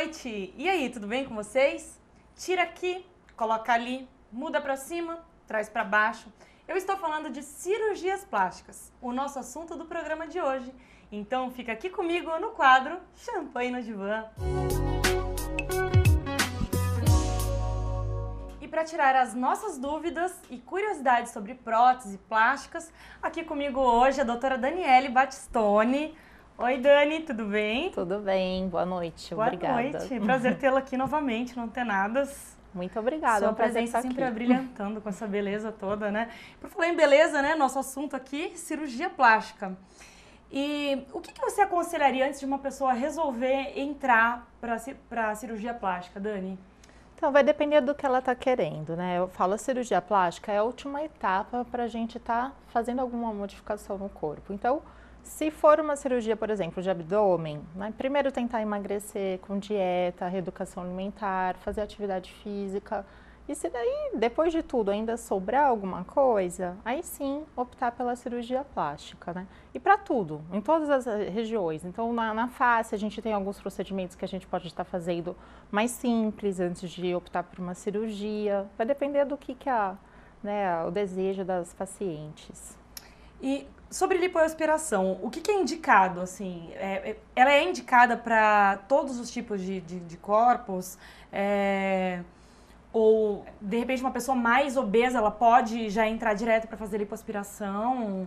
noite! E aí, tudo bem com vocês? Tira aqui, coloca ali, muda pra cima, traz pra baixo. Eu estou falando de cirurgias plásticas, o nosso assunto do programa de hoje. Então fica aqui comigo no quadro Champanhe no Divã. E para tirar as nossas dúvidas e curiosidades sobre próteses plásticas, aqui comigo hoje a doutora Daniele Battistoni. Oi, Dani, tudo bem? Tudo bem, boa noite, obrigada. Boa noite, prazer tê-la aqui novamente, não tenadas. Muito obrigada, Sua é um prazer presença estar sempre aqui. abrilhantando com essa beleza toda, né? Por falar em beleza, né, nosso assunto aqui, cirurgia plástica. E o que você aconselharia antes de uma pessoa resolver entrar para a cirurgia plástica, Dani? Então, vai depender do que ela está querendo, né? Eu falo, a cirurgia plástica é a última etapa para a gente estar fazendo alguma modificação no corpo. Então, se for uma cirurgia, por exemplo, de abdômen, né? Primeiro tentar emagrecer com dieta, reeducação alimentar, fazer atividade física. E se daí, depois de tudo, ainda sobrar alguma coisa, aí sim optar pela cirurgia plástica, né? E para tudo, em todas as regiões. Então, na face, a gente tem alguns procedimentos que a gente pode estar fazendo mais simples antes de optar por uma cirurgia. Vai depender do que o desejo das pacientes. E sobre lipoaspiração, o que é indicado, assim? Ela é indicada para todos os tipos de corpos? Ou, de repente, uma pessoa mais obesa, ela pode já entrar direto para fazer lipoaspiração?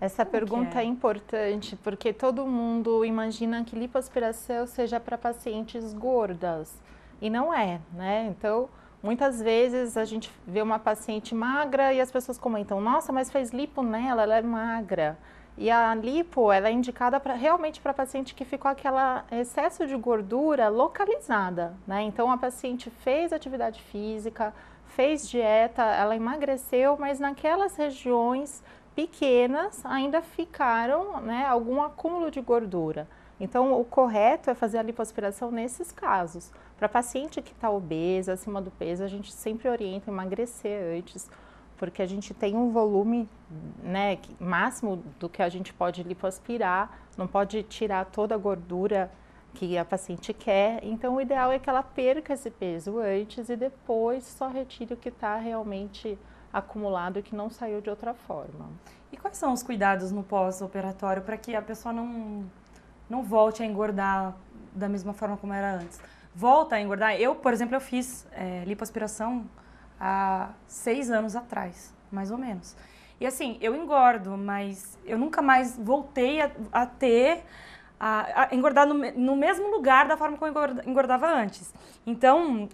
Essa pergunta é importante, porque todo mundo imagina que lipoaspiração seja para pacientes gordas, e não é, né? Então, muitas vezes a gente vê uma paciente magra e as pessoas comentam, nossa, mas fez lipo nela, ela é magra. E a lipo, ela é indicada realmente para paciente que ficou aquele excesso de gordura localizada, né? Então, a paciente fez atividade física, fez dieta, ela emagreceu, mas naquelas regiões pequenas ainda ficaram, né, algum acúmulo de gordura. Então, o correto é fazer a lipoaspiração nesses casos. Para paciente que está obesa, acima do peso, a gente sempre orienta a emagrecer antes, porque a gente tem um volume, né, máximo do que a gente pode lipoaspirar, não pode tirar toda a gordura que a paciente quer. Então, o ideal é que ela perca esse peso antes e depois só retire o que está realmente acumulado e que não saiu de outra forma. E quais são os cuidados no pós-operatório para que a pessoa não volte a engordar da mesma forma como era antes? Volta a engordar? Eu, por exemplo, eu fiz lipoaspiração há 6 anos atrás, mais ou menos. E assim, eu engordo, mas eu nunca mais voltei a engordar no mesmo lugar da forma como eu engordava antes. Então,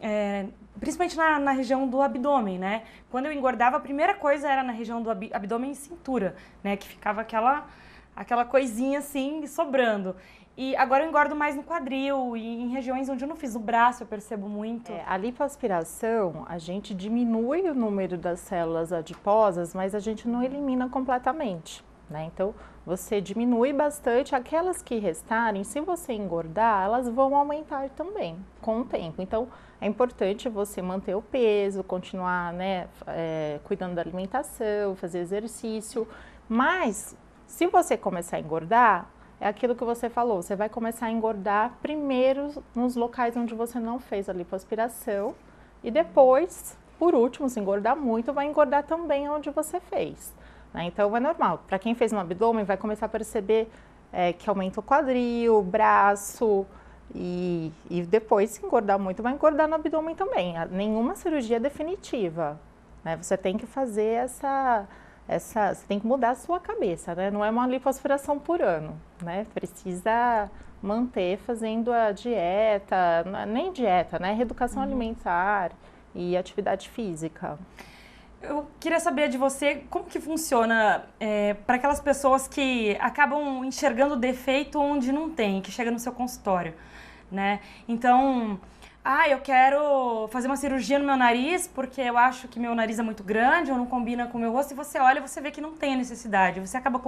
principalmente na região do abdômen, né? Quando eu engordava, a primeira coisa era na região do abdômen e cintura, né? Que ficava aquela coisinha assim, sobrando. E agora eu engordo mais no quadril e em regiões onde eu não fiz o braço, eu percebo muito. A lipoaspiração, a gente diminui o número das células adiposas, mas a gente não elimina completamente, né? Então, você diminui bastante, aquelas que restarem, se você engordar, elas vão aumentar também com o tempo. Então, é importante você manter o peso, continuar, né, cuidando da alimentação, fazer exercício, mas se você começar a engordar, é aquilo que você falou, você vai começar a engordar primeiro nos locais onde você não fez a lipoaspiração e depois, por último, se engordar muito, vai engordar também onde você fez. Então, é normal. Para quem fez no abdômen, vai começar a perceber que aumenta o quadril, o braço e depois, se engordar muito, vai engordar no abdômen também. Nenhuma cirurgia é definitiva, né? Você tem que fazer você tem que mudar a sua cabeça, né? Não é uma lipoaspiração por ano, né? Precisa manter fazendo a dieta, nem dieta, né? Reeducação alimentar e atividade física. Eu queria saber de você como que funciona para aquelas pessoas que acabam enxergando defeito onde não tem, que chega no seu consultório, né? Então, eu quero fazer uma cirurgia no meu nariz porque eu acho que meu nariz é muito grande ou não combina com o meu rosto, e você olha e você vê que não tem a necessidade. Você acaba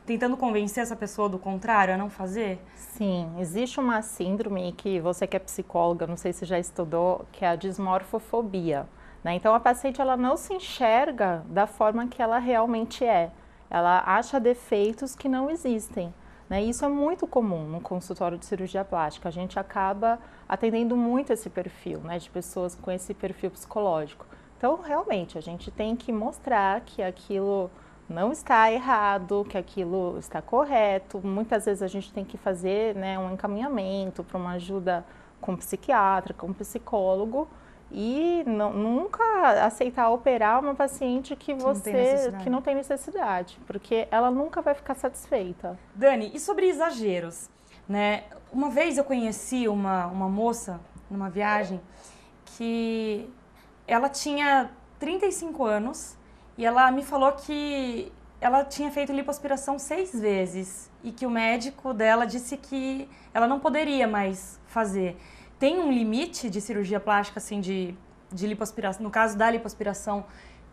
tentando convencer essa pessoa do contrário a não fazer? Sim, existe uma síndrome que você que é psicóloga, não sei se já estudou, que é a dismorfofobia. Então, a paciente ela não se enxerga da forma que ela realmente é. Ela acha defeitos que não existem. né? Isso é muito comum no consultório de cirurgia plástica. A gente acaba atendendo muito esse perfil, né, de pessoas com esse perfil psicológico. Então, realmente, a gente tem que mostrar que aquilo não está errado, que aquilo está correto. Muitas vezes a gente tem que fazer, né, um encaminhamento para uma ajuda com psiquiatra, com psicólogo, e nunca aceitar operar uma paciente que não tem necessidade, porque ela nunca vai ficar satisfeita. Dani, e sobre exageros, né? Uma vez eu conheci uma moça numa viagem que ela tinha 35 anos e ela me falou que ela tinha feito lipoaspiração 6 vezes e que o médico dela disse que ela não poderia mais fazer. Tem um limite de cirurgia plástica, assim, de lipoaspiração, no caso da lipoaspiração,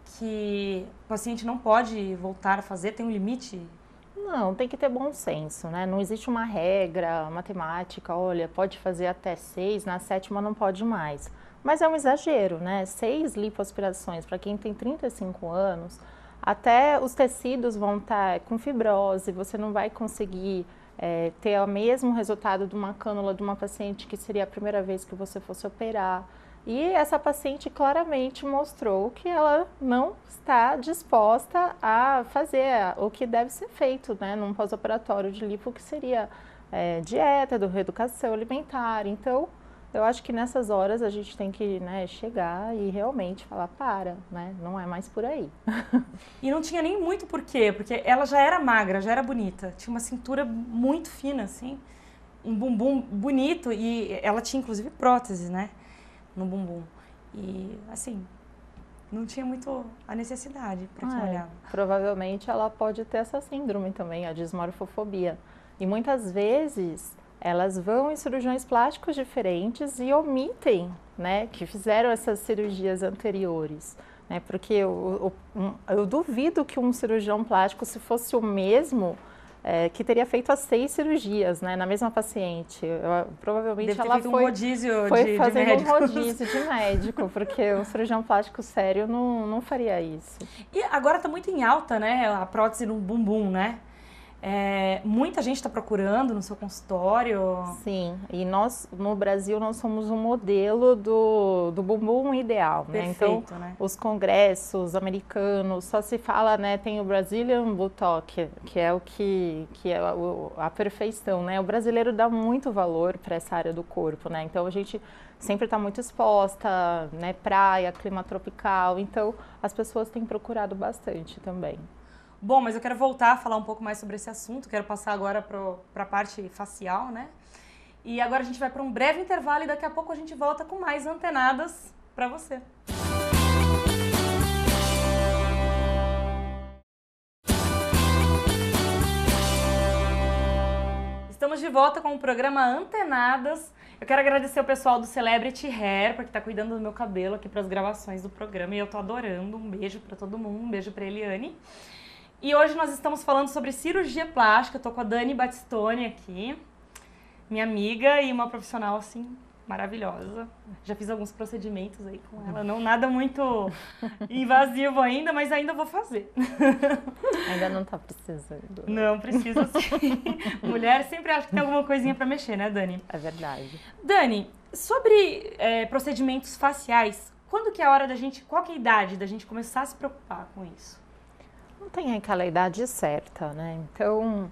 que o paciente não pode voltar a fazer? Tem um limite? Não, tem que ter bom senso, né? Não existe uma regra matemática, olha, pode fazer até 6, na 7ª não pode mais. Mas é um exagero, né? 6 lipoaspirações para quem tem 35 anos, até os tecidos vão estar com fibrose, você não vai conseguir ter o mesmo resultado de uma cânula de uma paciente que seria a primeira vez que você fosse operar. E essa paciente claramente mostrou que ela não está disposta a fazer o que deve ser feito, né, num pós-operatório de lipo, que seria dieta, reeducação alimentar. Então, eu acho que nessas horas a gente tem que, né, chegar e realmente falar, né, não é mais por aí. E não tinha nem muito porquê, porque ela já era magra, já era bonita, tinha uma cintura muito fina, assim, um bumbum bonito, e ela tinha inclusive próteses, né, no bumbum. E, assim, não tinha muito a necessidade para quem olhava. Provavelmente ela pode ter essa síndrome também, a dismorfofobia. E muitas vezes elas vão em cirurgiões plásticos diferentes e omitem, né, que fizeram essas cirurgias anteriores, né, porque eu duvido que um cirurgião plástico, se fosse o mesmo, que teria feito as 6 cirurgias, né, na mesma paciente. Provavelmente ela foi fazendo um rodízio de médico, porque um cirurgião plástico sério não faria isso. E agora está muito em alta, né, a prótese no bumbum, né? Muita gente está procurando no seu consultório. Sim, e nós, no Brasil, nós somos um modelo do bumbum ideal, né? Perfeito, então, né? Os congressos americanos, só se fala, né, tem o Brazilian Buttock, que é a perfeição, né? O brasileiro dá muito valor para essa área do corpo, né? Então, a gente sempre está muito exposta, né? Praia, clima tropical, então as pessoas têm procurado bastante também. Bom, mas eu quero voltar a falar um pouco mais sobre esse assunto, quero passar agora para a parte facial, né? E agora a gente vai para um breve intervalo e daqui a pouco a gente volta com mais antenadas para você. Estamos de volta com o programa Antenadas. Eu quero agradecer o pessoal do Celebrity Hair, porque está cuidando do meu cabelo aqui para as gravações do programa e eu tô adorando. Um beijo para todo mundo, um beijo para Eliane. E hoje nós estamos falando sobre cirurgia plástica. Eu tô com a Dani Battistoni aqui, minha amiga e uma profissional, assim, maravilhosa. Já fiz alguns procedimentos aí com ela, não nada muito invasivo ainda, mas ainda vou fazer. Ainda não tá precisando. Não, precisa sim. Mulher sempre acha que tem alguma coisinha pra mexer, né, Dani? É verdade. Dani, sobre procedimentos faciais, quando que é a hora da gente, qual que é a idade da gente começar a se preocupar com isso? Não tem aquela idade certa, né? Então,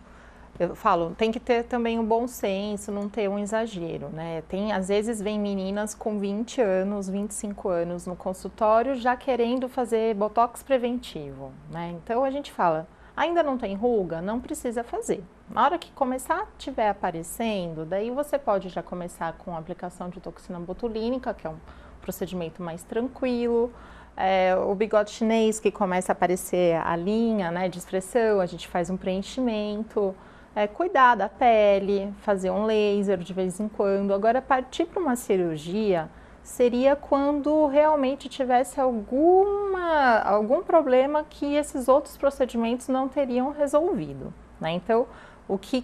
eu falo, tem que ter também um bom senso, não ter um exagero, né? Às vezes vem meninas com 20 anos, 25 anos no consultório já querendo fazer botox preventivo, né? Então a gente fala, ainda não tem ruga? Não precisa fazer. Na hora que começar tiver aparecendo, daí você pode já começar com a aplicação de toxina botulínica, que é um procedimento mais tranquilo. O bigode chinês, que começa a aparecer a linha, né, de expressão, a gente faz um preenchimento, cuidar da pele, fazer um laser de vez em quando. Agora, partir para uma cirurgia seria quando realmente tivesse algum problema que esses outros procedimentos não teriam resolvido, né? Então, o que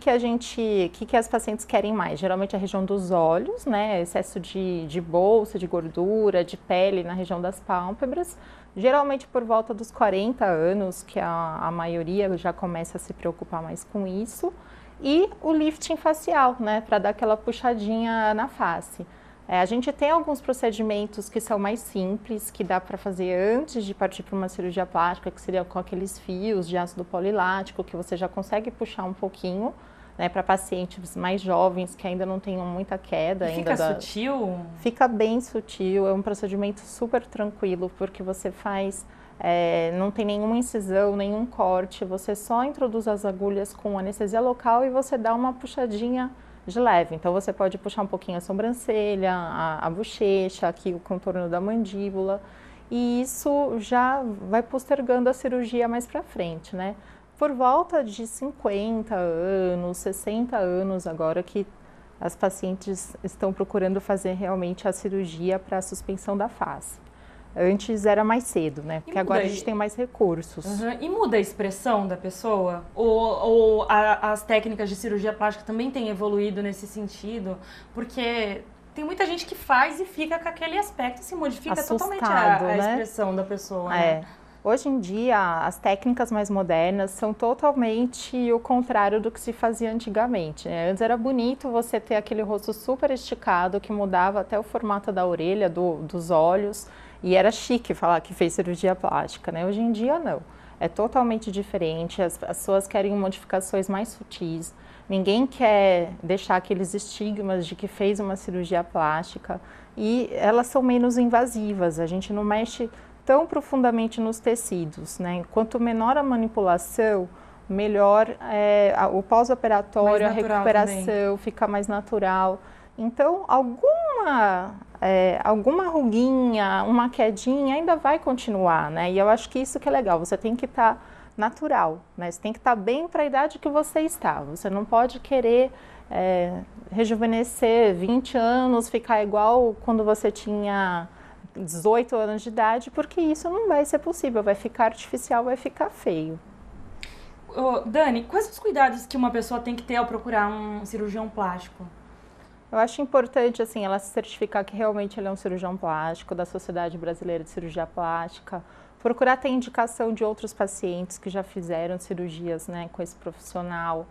as pacientes querem mais? Geralmente a região dos olhos, né? Excesso de bolsa, de gordura, de pele na região das pálpebras. Geralmente por volta dos 40 anos, que a maioria já começa a se preocupar mais com isso. e o lifting facial, né, para dar aquela puxadinha na face. A gente tem alguns procedimentos que são mais simples, que dá para fazer antes de partir para uma cirurgia plástica, que seria com aqueles fios de ácido polilático, que você já consegue puxar um pouquinho, né, para pacientes mais jovens que ainda não tenham muita queda. E fica sutil? Fica bem sutil, é um procedimento super tranquilo, porque você faz, não tem nenhuma incisão, nenhum corte, você só introduz as agulhas com anestesia local e você dá uma puxadinha de leve. Então você pode puxar um pouquinho a sobrancelha, a bochecha, aqui o contorno da mandíbula, e isso já vai postergando a cirurgia mais para frente, né? Por volta de 50 anos, 60 anos agora que as pacientes estão procurando fazer realmente a cirurgia para a suspensão da face. Antes era mais cedo, né? Porque agora a gente tem mais recursos. E muda a expressão da pessoa? As técnicas de cirurgia plástica também têm evoluído nesse sentido? Porque tem muita gente que faz e fica com aquele aspecto, se modifica totalmente a expressão da pessoa, né? Hoje em dia, as técnicas mais modernas são totalmente o contrário do que se fazia antigamente, né? Antes era bonito você ter aquele rosto super esticado, que mudava até o formato da orelha, dos olhos, e era chique falar que fez cirurgia plástica, né? Hoje em dia, não. É totalmente diferente, as pessoas querem modificações mais sutis, ninguém quer deixar aqueles estigmas de que fez uma cirurgia plástica, e elas são menos invasivas, a gente não mexe tão profundamente nos tecidos, né? Quanto menor a manipulação, melhor o pós-operatório, a recuperação também fica mais natural. Então, alguma ruguinha, uma quedinha ainda vai continuar, né? E eu acho que isso que é legal, você tem que estar natural, né? Você tem que estar bem para a idade que você está. Você não pode querer rejuvenescer 20 anos, ficar igual quando você tinha 18 anos de idade, porque isso não vai ser possível, vai ficar artificial, vai ficar feio. Dani, quais os cuidados que uma pessoa tem que ter ao procurar um cirurgião plástico? Eu acho importante, assim, ela se certificar que realmente ele é um cirurgião plástico, da Sociedade Brasileira de Cirurgia Plástica, procurar ter indicação de outros pacientes que já fizeram cirurgias, né, com esse profissional.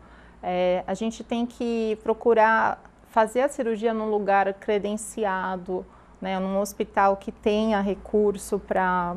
A gente tem que procurar fazer a cirurgia num lugar credenciado, né, num hospital que tenha recurso para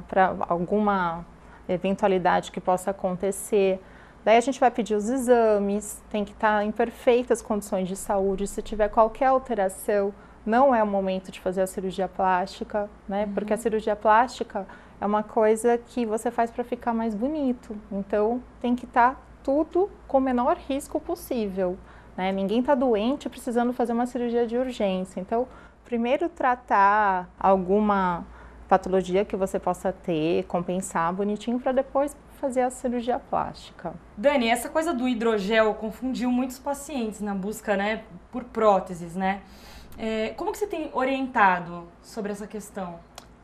alguma eventualidade que possa acontecer. Daí a gente vai pedir os exames, tem que estar em perfeitas condições de saúde. Se tiver qualquer alteração, não é o momento de fazer a cirurgia plástica, né? Porque a cirurgia plástica é uma coisa que você faz para ficar mais bonito. Então tem que estar tudo com o menor risco possível, né? Ninguém está doente precisando fazer uma cirurgia de urgência. Então, primeiro tratar alguma patologia que você possa ter, compensar bonitinho para depois fazer a cirurgia plástica. Dani, essa coisa do hidrogel confundiu muitos pacientes na busca, né, por próteses, né? Como que você tem orientado sobre essa questão?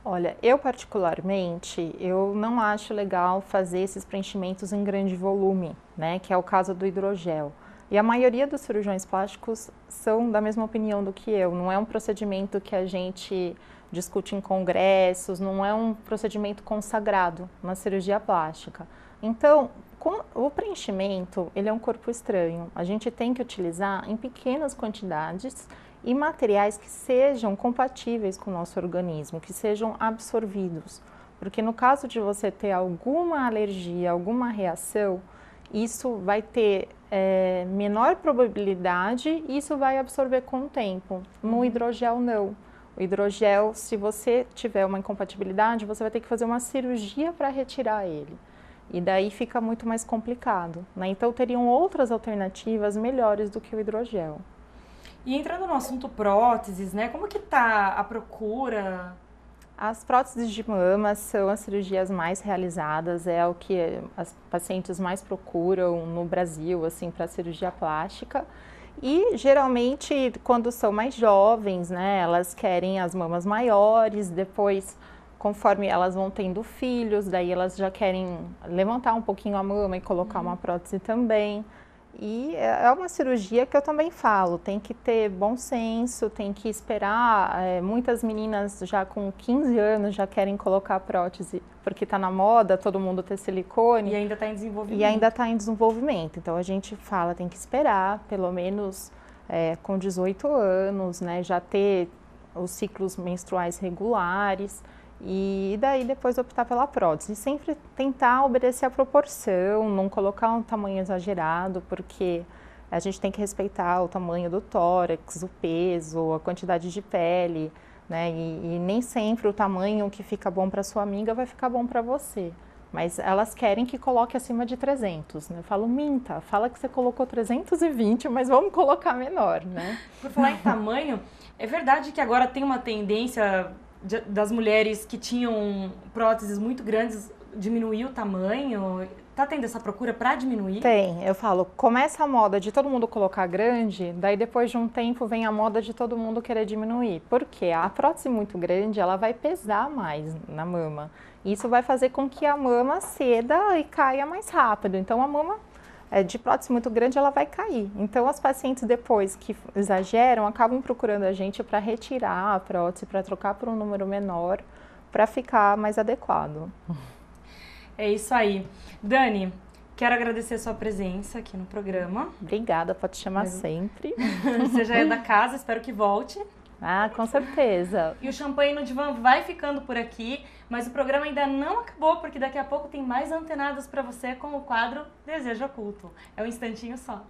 Olha, eu particularmente, eu não acho legal fazer esses preenchimentos em grande volume, né, que é o caso do hidrogel. E a maioria dos cirurgiões plásticos são da mesma opinião do que eu. Não é um procedimento que a gente discute em congressos, não é um procedimento consagrado na cirurgia plástica. Então, o preenchimento, ele é um corpo estranho. A gente tem que utilizar em pequenas quantidades e materiais que sejam compatíveis com o nosso organismo, que sejam absorvidos. Porque no caso de você ter alguma alergia, alguma reação, isso vai ter menor probabilidade e isso vai absorver com o tempo. No hidrogel, não. O hidrogel, se você tiver uma incompatibilidade, você vai ter que fazer uma cirurgia para retirar ele. E daí fica muito mais complicado, né? Então, teriam outras alternativas melhores do que o hidrogel. E entrando no assunto próteses, né? Como que tá a procura? As próteses de mama são as cirurgias mais realizadas, é o que as pacientes mais procuram no Brasil, assim, para cirurgia plástica. E geralmente, quando são mais jovens, né, elas querem as mamas maiores, depois, conforme elas vão tendo filhos, daí elas já querem levantar um pouquinho a mama e colocar uma prótese também. E é uma cirurgia que eu também falo, tem que ter bom senso, tem que esperar. Muitas meninas já com 15 anos já querem colocar prótese, porque está na moda todo mundo ter silicone. E ainda está em desenvolvimento. E ainda está em desenvolvimento. Então a gente fala, tem que esperar, pelo menos com 18 anos, né, já ter os ciclos menstruais regulares. E daí depois optar pela prótese. E sempre tentar obedecer a proporção, não colocar um tamanho exagerado, porque a gente tem que respeitar o tamanho do tórax, o peso, a quantidade de pele, né? E nem sempre o tamanho que fica bom para sua amiga vai ficar bom para você. Mas elas querem que coloque acima de 300, né? Eu falo, minta, fala que você colocou 320, mas vamos colocar menor, né? Por falar em tamanho, é verdade que agora tem uma tendência das mulheres que tinham próteses muito grandes diminuir o tamanho? Tá tendo essa procura para diminuir? Tem, eu falo, começa a moda de todo mundo colocar grande, daí depois de um tempo vem a moda de todo mundo querer diminuir. Por quê? A prótese muito grande, ela vai pesar mais na mama. Isso vai fazer com que a mama ceda e caia mais rápido. Então a mama de prótese muito grande, ela vai cair. Então, as pacientes depois que exageram, acabam procurando a gente para retirar a prótese, para trocar por um número menor, para ficar mais adequado. É isso aí. Dani, quero agradecer a sua presença aqui no programa. Obrigada, pode te chamar sempre. Você já é da casa, espero que volte. Ah, com certeza. E o Champanhe no Divã vai ficando por aqui, mas o programa ainda não acabou, porque daqui a pouco tem mais antenadas para você com o quadro Desejo Oculto. É um instantinho só.